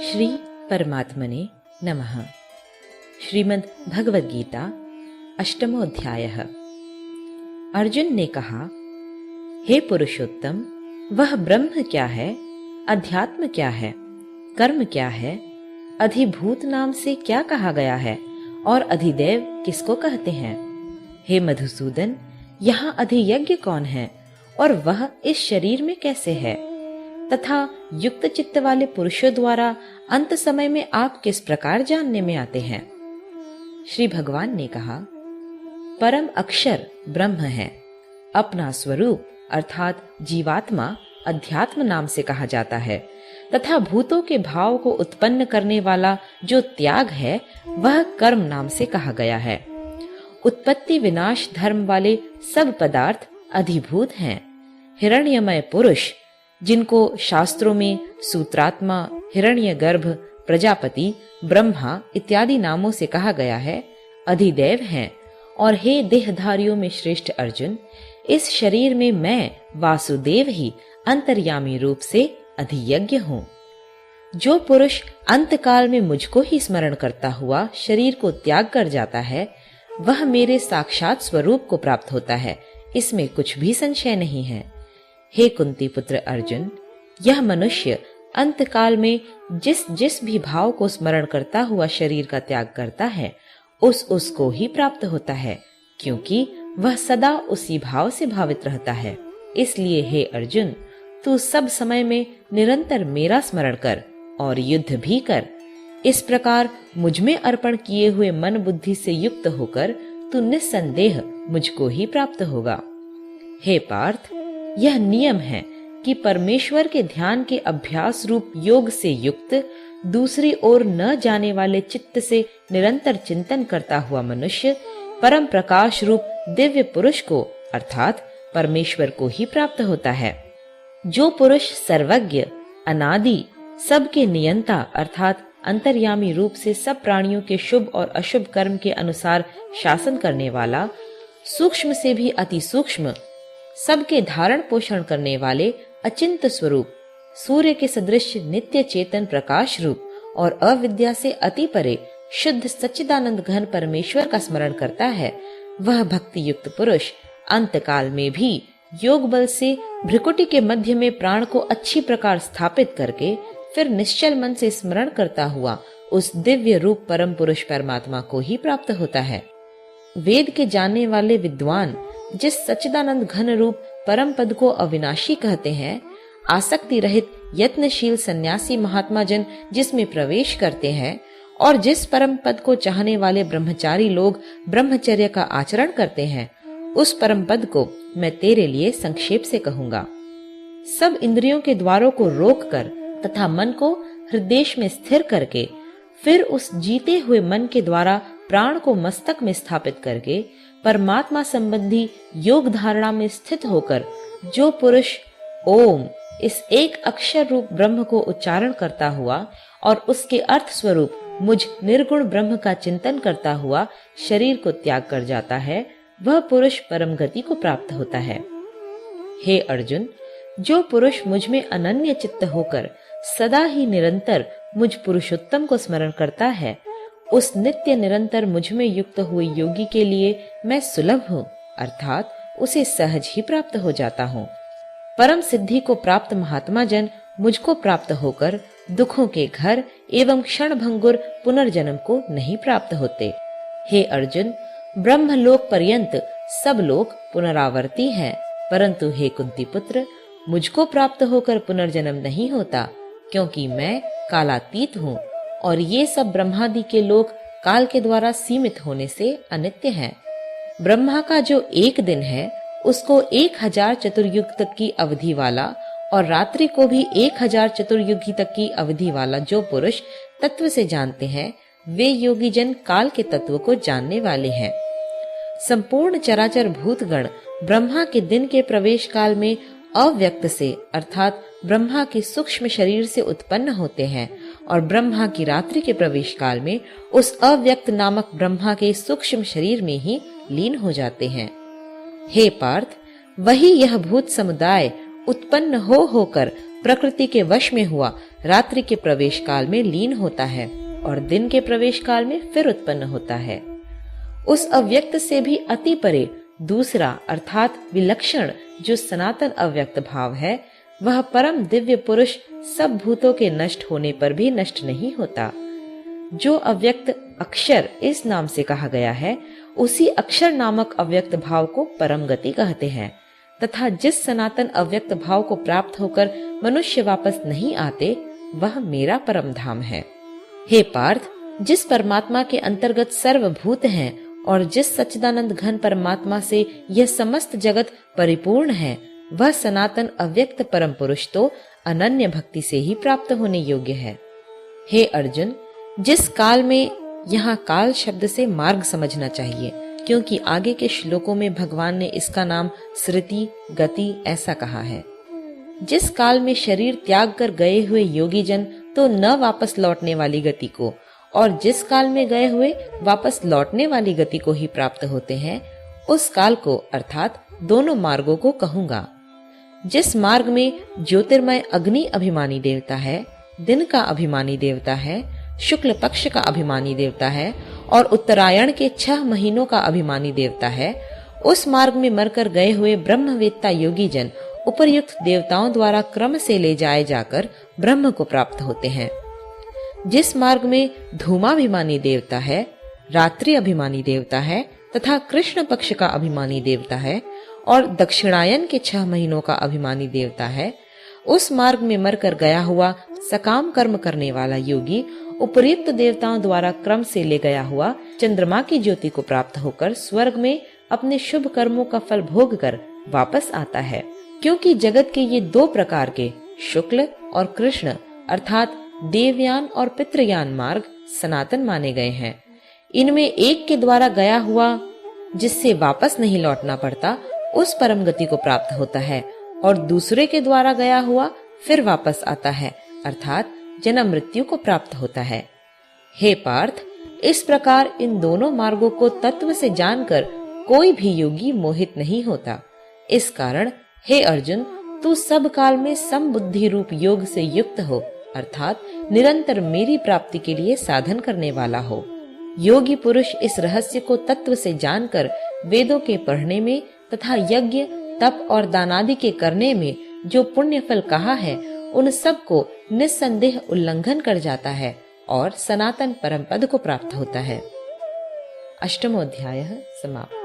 श्री परमात्मने नमः। श्रीमद् भगवद गीता अष्टमो अध्यायः। अर्जुन ने कहा, हे पुरुषोत्तम, वह ब्रह्म क्या है, अध्यात्म क्या है, कर्म क्या है, अधिभूत नाम से क्या कहा गया है और अधिदेव किसको कहते हैं? हे मधुसूदन, यहाँ अधियज्ञ कौन है और वह इस शरीर में कैसे है, तथा युक्त चित्त वाले पुरुषों द्वारा अंत समय में आप किस प्रकार जानने में आते हैं? श्री भगवान ने कहा, परम अक्षर ब्रह्म है। अपना स्वरूप अर्थात जीवात्मा अध्यात्म नाम से कहा जाता है, तथा भूतों के भाव को उत्पन्न करने वाला जो त्याग है वह कर्म नाम से कहा गया है। उत्पत्ति विनाश धर्म वाले सब पदार्थ अधिभूत हैं। हिरण्यमय पुरुष, जिनको शास्त्रों में सूत्रात्मा, हिरण्यगर्भ, प्रजापति, ब्रह्मा इत्यादि नामों से कहा गया है, अधिदेव हैं। और हे देहधारियों में श्रेष्ठ अर्जुन, इस शरीर में मैं वासुदेव ही अंतर्यामी रूप से अधियज्ञ हूँ। जो पुरुष अंतकाल में मुझको ही स्मरण करता हुआ शरीर को त्याग कर जाता है, वह मेरे साक्षात स्वरूप को प्राप्त होता है, इसमें कुछ भी संशय नहीं है। हे कुंती पुत्र अर्जुन, यह मनुष्य अंतकाल में जिस जिस भी भाव को स्मरण करता हुआ शरीर का त्याग करता है, उसको ही प्राप्त होता है, क्योंकि वह सदा उसी भाव से भावित रहता है। इसलिए हे अर्जुन, तू सब समय में निरंतर मेरा स्मरण कर और युद्ध भी कर। इस प्रकार मुझ में अर्पण किए हुए मन बुद्धि से युक्त होकर तू निस्संदेह मुझको ही प्राप्त होगा। हे पार्थ, यह नियम है कि परमेश्वर के ध्यान के अभ्यास रूप योग से युक्त दूसरी ओर न जाने वाले चित्त से निरंतर चिंतन करता हुआ मनुष्य परम प्रकाश रूप दिव्य पुरुष को अर्थात परमेश्वर को ही प्राप्त होता है। जो पुरुष सर्वज्ञ, अनादि, सबके नियंता अर्थात अंतर्यामी रूप से सब प्राणियों के शुभ और अशुभ कर्म के अनुसार शासन करने वाला, सूक्ष्म से भी अति सूक्ष्म, सबके धारण पोषण करने वाले अचिंत स्वरूप, सूर्य के सदृश नित्य चेतन प्रकाश रूप और अविद्या से अति परे शुद्ध सच्चिदानंद घन परमेश्वर का स्मरण करता है, वह भक्ति युक्त पुरुष अंतकाल में भी योग बल से भ्रिकुटी के मध्य में प्राण को अच्छी प्रकार स्थापित करके फिर निश्चल मन से स्मरण करता हुआ उस दिव्य रूप परम पुरुष परमात्मा को ही प्राप्त होता है। वेद के जानने वाले विद्वान जिस सच्चिदानंद घन रूप परम पद को अविनाशी कहते हैं, आसक्ति रहित यत्नशील सन्यासी महात्मा जन जिसमें प्रवेश करते हैं और जिस परम पद को चाहने वाले ब्रह्मचारी लोग ब्रह्मचर्य का आचरण करते हैं, उस परम पद को मैं तेरे लिए संक्षेप से कहूंगा। सब इंद्रियों के द्वारों को रोककर तथा मन को हृदय में स्थिर करके फिर उस जीते हुए मन के द्वारा प्राण को मस्तक में स्थापित करके परमात्मा संबंधी योग धारणा में स्थित होकर जो पुरुष ओम इस एक अक्षर रूप ब्रह्म को उच्चारण करता हुआ और उसके अर्थ स्वरूप मुझ निर्गुण ब्रह्म का चिंतन करता हुआ शरीर को त्याग कर जाता है, वह पुरुष परम गति को प्राप्त होता है। हे अर्जुन, जो पुरुष मुझ में अनन्य चित्त होकर सदा ही निरंतर मुझ पुरुषोत्तम को स्मरण करता है, उस नित्य निरंतर मुझ में युक्त हुए योगी के लिए मैं सुलभ हूँ, अर्थात उसे सहज ही प्राप्त हो जाता हूँ। परम सिद्धि को प्राप्त महात्मा जन मुझको प्राप्त होकर दुखों के घर एवं क्षण भंगुर पुनर्जन्म को नहीं प्राप्त होते। हे अर्जुन, ब्रह्मलोक पर्यंत सब लोग पुनरावर्ती हैं, परंतु हे कुंती पुत्र, मुझको प्राप्त होकर पुनर्जन्म नहीं होता, क्योंकि मैं कालातीत हूँ और ये सब ब्रह्मादि के लोग काल के द्वारा सीमित होने से अनित्य हैं। ब्रह्मा का जो एक दिन है उसको 1000 चतुर्युग तक की अवधि वाला और रात्रि को भी 1000 चतुर्युगी तक की अवधि वाला जो पुरुष तत्व से जानते हैं, वे योगी जन काल के तत्व को जानने वाले हैं। संपूर्ण चराचर भूतगण ब्रह्मा के दिन के प्रवेश काल में अव्यक्त से अर्थात ब्रह्मा के सूक्ष्म शरीर से उत्पन्न होते हैं और ब्रह्मा की रात्रि के प्रवेश काल में उस अव्यक्त नामक ब्रह्मा के सूक्ष्म शरीर में ही लीन हो जाते हैं। हे पार्थ, वही यह भूत समुदाय उत्पन्न होकर प्रकृति के वश में हुआ रात्रि के प्रवेश काल में लीन होता है और दिन के प्रवेश काल में फिर उत्पन्न होता है। उस अव्यक्त से भी अति परे दूसरा अर्थात विलक्षण जो सनातन अव्यक्त भाव है, वह परम दिव्य पुरुष सब भूतों के नष्ट होने पर भी नष्ट नहीं होता। जो अव्यक्त अक्षर इस नाम से कहा गया है, उसी अक्षर नामक अव्यक्त भाव को परम गति कहते हैं तथा जिस सनातन अव्यक्त भाव को प्राप्त होकर मनुष्य वापस नहीं आते, वह मेरा परम धाम है। हे पार्थ, जिस परमात्मा के अंतर्गत सर्वभूत हैं और जिस सच्चिदानंद घन परमात्मा से यह समस्त जगत परिपूर्ण है, वह सनातन अव्यक्त परम पुरुष तो अनन्य भक्ति से ही प्राप्त होने योग्य है। हे अर्जुन, जिस काल में, यहाँ काल शब्द से मार्ग समझना चाहिए, क्योंकि आगे के श्लोकों में भगवान ने इसका नाम स्मृति, गति ऐसा कहा है। जिस काल में शरीर त्याग कर गए हुए योगी जन तो न वापस लौटने वाली गति को, और जिस काल में गए हुए वापस लौटने वाली गति को ही प्राप्त होते हैं, उस काल को अर्थात दोनों मार्गों को कहूंगा। जिस मार्ग में ज्योतिर्मय अग्नि अभिमानी देवता है, दिन का अभिमानी देवता है, शुक्ल पक्ष का अभिमानी देवता है और उत्तरायण के 6 महीनों का अभिमानी देवता है, उस मार्ग में मरकर गए हुए ब्रह्मवेत्ता योगी जन उपर्युक्त देवताओं द्वारा क्रम से ले जाए जाकर ब्रह्म को प्राप्त होते हैं। जिस मार्ग में धूमाभिमानी देवता है, रात्रि अभिमानी देवता है तथा कृष्ण पक्ष का अभिमानी देवता है और दक्षिणायन के 6 महीनों का अभिमानी देवता है, उस मार्ग में मरकर गया हुआ सकाम कर्म करने वाला योगी उपर्युक्त देवताओं द्वारा क्रम से ले गया हुआ चंद्रमा की ज्योति को प्राप्त होकर स्वर्ग में अपने शुभ कर्मों का फल भोग कर वापस आता है। क्योंकि जगत के ये 2 प्रकार के शुक्ल और कृष्ण अर्थात देवयान और पितृयान मार्ग सनातन माने गए हैं। इनमें एक के द्वारा गया हुआ जिससे वापस नहीं लौटना पड़ता, उस परम गति को प्राप्त होता है और दूसरे के द्वारा गया हुआ फिर वापस आता है अर्थात जन्म मृत्यु को प्राप्त होता है। हे पार्थ, इस प्रकार इन दोनों मार्गों को तत्व से जानकर कोई भी योगी मोहित नहीं होता। इस कारण हे अर्जुन, तू सब काल में समबुद्धि रूप योग से युक्त हो अर्थात निरंतर मेरी प्राप्ति के लिए साधन करने वाला हो। योगी पुरुष इस रहस्य को तत्व से जानकर वेदों के पढ़ने में तथा यज्ञ, तप और दानादि के करने में जो पुण्य फल कहा है, उन सब को निस्संदेह उल्लंघन कर जाता है और सनातन परम पद को प्राप्त होता है। अष्टमो अध्यायः समाप्त।